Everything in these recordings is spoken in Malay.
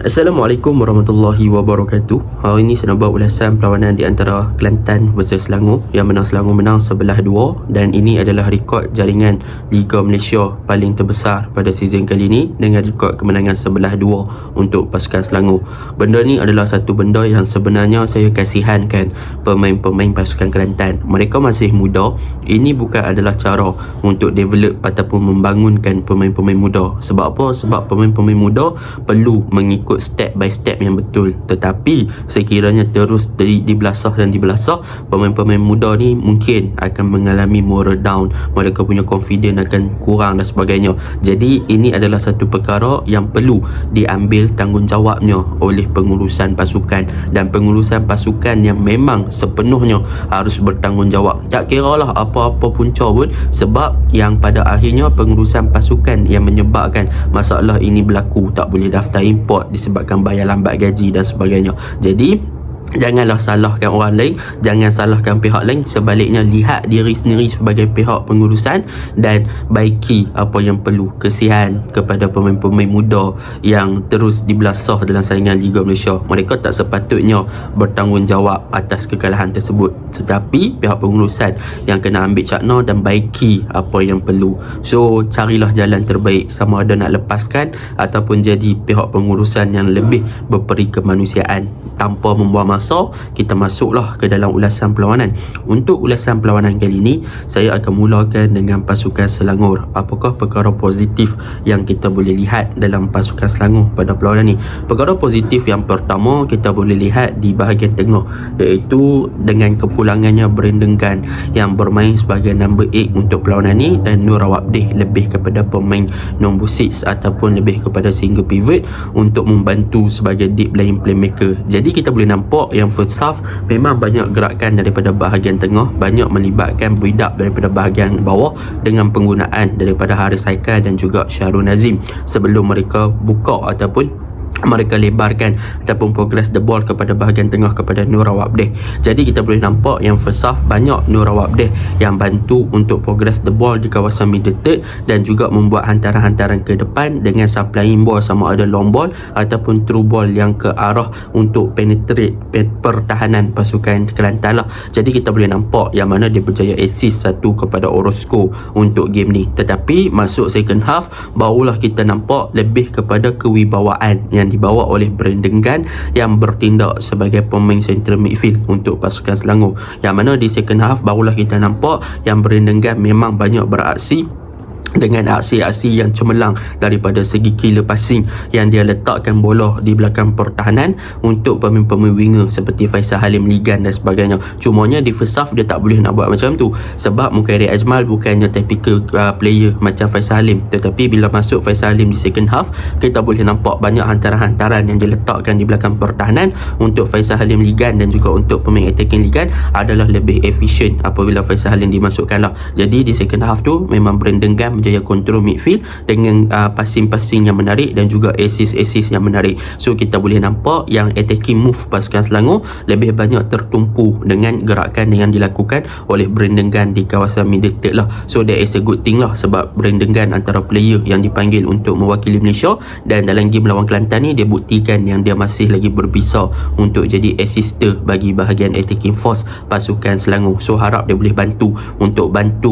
Assalamualaikum warahmatullahi wabarakatuh. Hari ini saya nak buat ulasan perlawanan di antara Kelantan versus Selangor, yang menang Selangor menang sebelah 2, dan ini adalah rekod jaringan Liga Malaysia paling terbesar pada season kali ini dengan rekod kemenangan sebelah 2 untuk pasukan Selangor. Benda ni adalah satu benda yang sebenarnya saya kasihankan pemain-pemain pasukan Kelantan. Mereka masih muda. Ini bukan adalah cara untuk develop ataupun membangunkan pemain-pemain muda. Sebab apa? Sebab pemain-pemain muda perlu mengikut step by step yang betul. Tetapi sekiranya terus dibelasah dan dibelasah, pemain-pemain muda ni mungkin akan mengalami moral down, mereka punya confidence akan kurang dan sebagainya. Jadi ini adalah satu perkara yang perlu diambil tanggungjawabnya oleh pengurusan pasukan, dan pengurusan pasukan yang memang sepenuhnya harus bertanggungjawab. Tak kira lah apa-apa punca pun, sebab yang pada akhirnya pengurusan pasukan yang menyebabkan masalah ini berlaku. Tak boleh daftar import disebabkan bayar lambat gaji dan sebagainya. Jadi janganlah salahkan orang lain, jangan salahkan pihak lain. Sebaliknya, lihat diri sendiri sebagai pihak pengurusan dan baiki apa yang perlu. Kesian kepada pemain-pemain muda yang terus dibelasah dalam saingan Liga Malaysia. Mereka tak sepatutnya bertanggungjawab atas kekalahan tersebut, tetapi pihak pengurusan yang kena ambil cakna dan baiki apa yang perlu. So carilah jalan terbaik, sama ada nak lepaskan ataupun jadi pihak pengurusan yang lebih berperi kemanusiaan. Tanpa membuang masa, kita masuklah ke dalam ulasan perlawanan. Untuk ulasan perlawanan kali ini, saya akan mulakan dengan pasukan Selangor. Apakah perkara positif yang kita boleh lihat dalam pasukan Selangor pada perlawanan ini? Perkara positif yang pertama kita boleh lihat di bahagian tengah, iaitu dengan kepulangannya Brandon Gunn yang bermain sebagai number 8 untuk perlawanan ini, dan Nur Rawabdeh lebih kepada pemain nombor 6 ataupun lebih kepada single pivot untuk membantu sebagai deep lying playmaker. Jadi kita boleh nampak yang first half memang banyak gerakan daripada bahagian tengah, banyak melibatkan build up daripada bahagian bawah dengan penggunaan daripada Haris Haikal dan juga Syahrul Nazim sebelum mereka buka ataupun mereka lebarkan ataupun progress the ball kepada bahagian tengah kepada Nur Rawabdeh. Jadi kita boleh nampak yang first half banyak Nur Rawabdeh yang bantu untuk progress the ball di kawasan middle third dan juga membuat hantaran-hantaran ke depan dengan supplying ball, sama ada long ball ataupun through ball yang ke arah untuk penetrate pertahanan pasukan Kelantan lah. Jadi kita boleh nampak yang mana dia berjaya assist satu kepada Orozco untuk game ni. Tetapi masuk second half barulah kita nampak lebih kepada kewibawaan yang dibawa oleh Brandon Gunn yang bertindak sebagai pemain central midfield untuk pasukan Selangor. Yang mana di second half barulah kita nampak yang Brandon Gunn memang banyak beraksi dengan aksi-aksi yang cemerlang daripada segi killer passing yang dia letakkan bola di belakang pertahanan untuk pemain-pemain winger seperti Faisal Halim, Ligan dan sebagainya. Cumanya di first half dia tak boleh nak buat macam tu sebab Mukairi Ajmal bukannya typical player macam Faisal Halim. Tetapi bila masuk Faisal Halim di second half, kita boleh nampak banyak hantaran-hantaran yang diletakkan di belakang pertahanan untuk Faisal Halim, Ligan dan juga untuk pemain attacking Ligan adalah lebih efisien apabila Faisal Halim dimasukkan lah. Jadi di second half tu memang Brandon Gunn berjaya kontrol midfield dengan passing-passing yang menarik dan juga assist-assist yang menarik. So kita boleh nampak yang attacking move pasukan Selangor lebih banyak tertumpu dengan gerakan yang dilakukan oleh Brandon Gunn di kawasan middle third lah. So that is a good thing lah, sebab Brandon Gunn antara player yang dipanggil untuk mewakili Malaysia, dan dalam game lawan Kelantan ni dia buktikan yang dia masih lagi berbisa untuk jadi assister bagi bahagian attacking force pasukan Selangor. So harap dia boleh bantu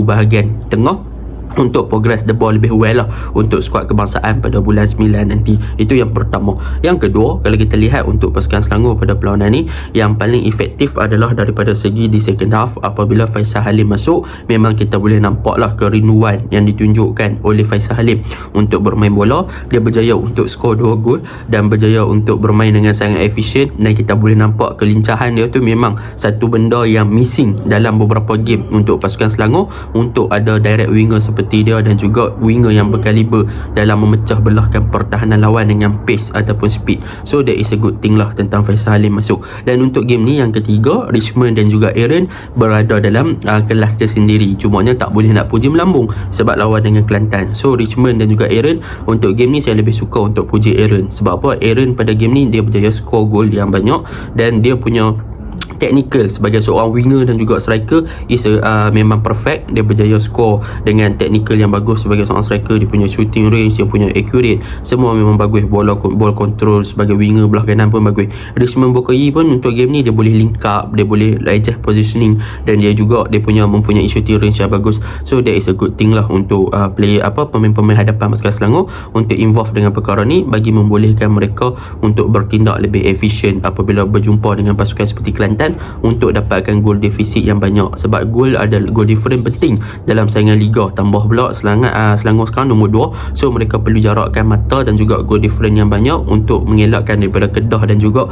bahagian tengah untuk progress the ball lebih well lah untuk skuad kebangsaan pada bulan 9 nanti. Itu yang pertama. Yang kedua, kalau kita lihat untuk pasukan Selangor pada perlawanan ni, yang paling efektif adalah daripada segi di second half apabila Faisal Halim masuk. Memang kita boleh nampak lah kerinduan yang ditunjukkan oleh Faisal Halim untuk bermain bola. Dia berjaya untuk skor 2 gol dan berjaya untuk bermain dengan sangat efisien, dan kita boleh nampak kelincahan dia tu memang satu benda yang missing dalam beberapa game untuk pasukan Selangor, untuk ada direct winger seperti dia dan juga winger yang berkaliber dalam memecah belahkan pertahanan lawan dengan pace ataupun speed. So that is a good thing lah tentang Faisal Halim masuk. Dan untuk game ni yang ketiga, Richmond dan juga Aaron berada dalam kelas tersendiri. Cumanya tak boleh nak puji melambung sebab lawan dengan Kelantan. So Richmond dan juga Aaron, untuk game ni saya lebih suka untuk puji Aaron. Sebab apa? Aaron pada game ni dia berjaya skor gol yang banyak dan dia punya technical sebagai seorang winger dan juga striker is memang perfect. Dia berjaya score dengan technical yang bagus sebagai seorang striker. Dia punya shooting range, dia punya accurate, semua memang bagus. Ball control sebagai winger belah kanan pun bagus. Richmond Bokoyi pun untuk game ni dia boleh link up, dia boleh adjust positioning, dan dia juga mempunyai shooting range yang bagus. So that is a good thing lah untuk pemain-pemain hadapan pasukan Selangor untuk involve dengan perkara ni, bagi membolehkan mereka untuk bertindak lebih efisien apabila berjumpa dengan pasukan seperti Kelantan untuk dapatkan gol defisit yang banyak. Sebab gol different penting dalam saingan liga. Tambah pula Selangor sekarang nombor 2, so mereka perlu jarakkan mata dan juga gol different yang banyak untuk mengelakkan daripada Kedah dan juga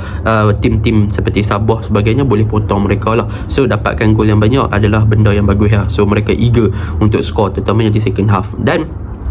tim-tim seperti Sabah sebagainya boleh potong mereka lah. So dapatkan gol yang banyak adalah benda yang bagus lah. So mereka eager untuk score, terutamanya di second half. Dan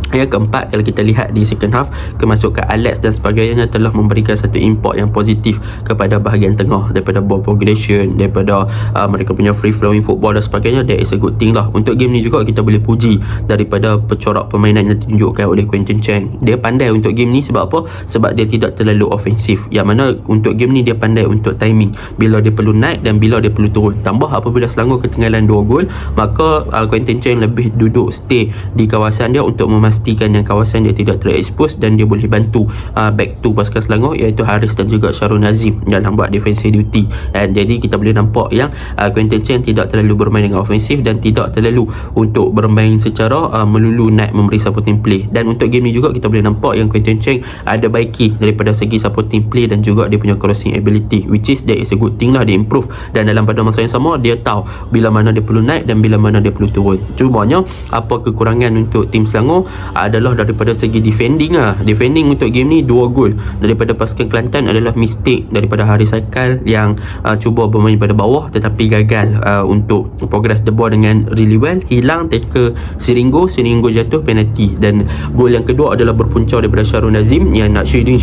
yang keempat, kalau kita lihat di second half, kemasukan Alex dan sebagainya telah memberikan satu import yang positif kepada bahagian tengah, daripada ball progression, daripada mereka punya free flowing football dan sebagainya. That is a good thing lah. Untuk game ni juga kita boleh puji daripada pecorak permainan yang ditunjukkan oleh Quentin Cheng. Dia pandai untuk game ni. Sebab apa? Sebab dia tidak terlalu ofensif, yang mana untuk game ni dia pandai untuk timing, bila dia perlu naik dan bila dia perlu turun. Tambah apabila Selangor ketinggalan 2 gol, maka Quentin Cheng lebih duduk stay di kawasan dia untuk memastikan yang kawasan dia tidak terekspos, dan dia boleh bantu back to pasukan Selangor, iaitu Haris dan juga Syarul Nazim dalam buat defensive duty. Dan jadi kita boleh nampak yang Quentin Cheng tidak terlalu bermain dengan ofensif dan tidak terlalu untuk bermain secara melulu naik memberi supporting play. Dan untuk game ni juga kita boleh nampak yang Quentin Cheng ada baiki daripada segi supporting play dan juga dia punya crossing ability, which is that is a good thing lah. Dia improve, dan dalam pada masa yang sama dia tahu bila mana dia perlu naik dan bila mana dia perlu turun. Cumanya apa kekurangan untuk tim Selangor adalah daripada segi defending lah. Defending untuk game ni 2 gol daripada pasukan Kelantan adalah mistake daripada Haris Haikal yang cuba bermain pada bawah tetapi gagal untuk progress the ball dengan really well. Hilang tackle Siringo jatuh penalti, dan gol yang kedua adalah berpunca daripada Syarul Nazim yang nak shading.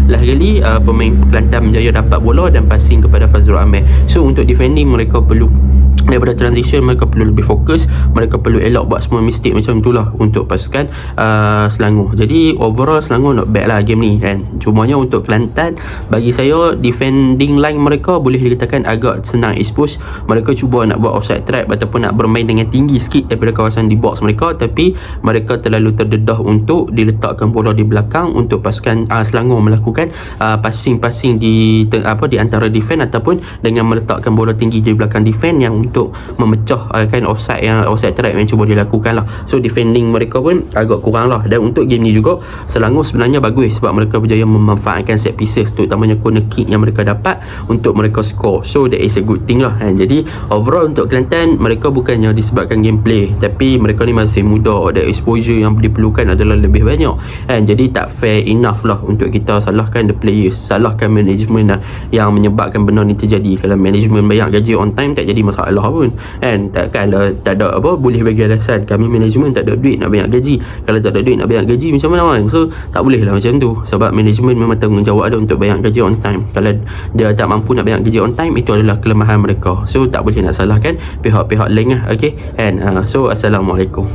Lah kali pemain Kelantan berjaya dapat bola dan passing kepada Fazrul Ahmed. So untuk defending mereka perlu, daripada transition mereka perlu lebih fokus, mereka perlu elak buat semua mistake macam itulah untuk pasukan Selangor. Jadi overall Selangor not bad lah game ni kan. Cumanya untuk Kelantan, bagi saya defending line mereka boleh dikatakan agak senang expose. Mereka cuba nak buat offside trap ataupun nak bermain dengan tinggi sikit daripada kawasan di box mereka, tapi mereka terlalu terdedah untuk diletakkan bola di belakang untuk pasukan Selangor melakukan passing di antara defend, ataupun dengan meletakkan bola tinggi di belakang defend yang untuk memecah offside trap yang cuba dilakukan lah. So defending mereka pun agak kurang lah. Dan untuk game ni juga Selangor sebenarnya bagus sebab mereka berjaya memanfaatkan set pieces, terutamanya corner kick yang mereka dapat untuk mereka score. So that is a good thing lah kan. Jadi overall untuk Kelantan, mereka bukannya disebabkan gameplay, tapi mereka ni masih muda, dan exposure yang diperlukan adalah lebih banyak kan. Jadi tak fair enough lah untuk kita salahkan the players, salahkan management lah yang menyebabkan benda ni terjadi. Kalau management bayar gaji on time tak jadi masalah pun kan. Takkan tak ada boleh bagi alasan kami management tak ada duit nak bayar gaji. Kalau tak ada duit nak bayar gaji macam mana kan? So tak boleh lah macam tu, sebab management memang tanggungjawab ada untuk bayar gaji on time. Kalau dia tak mampu nak bayar gaji on time, itu adalah kelemahan mereka. So tak boleh nak salahkan pihak-pihak lain lah. Okay, and so Assalamualaikum.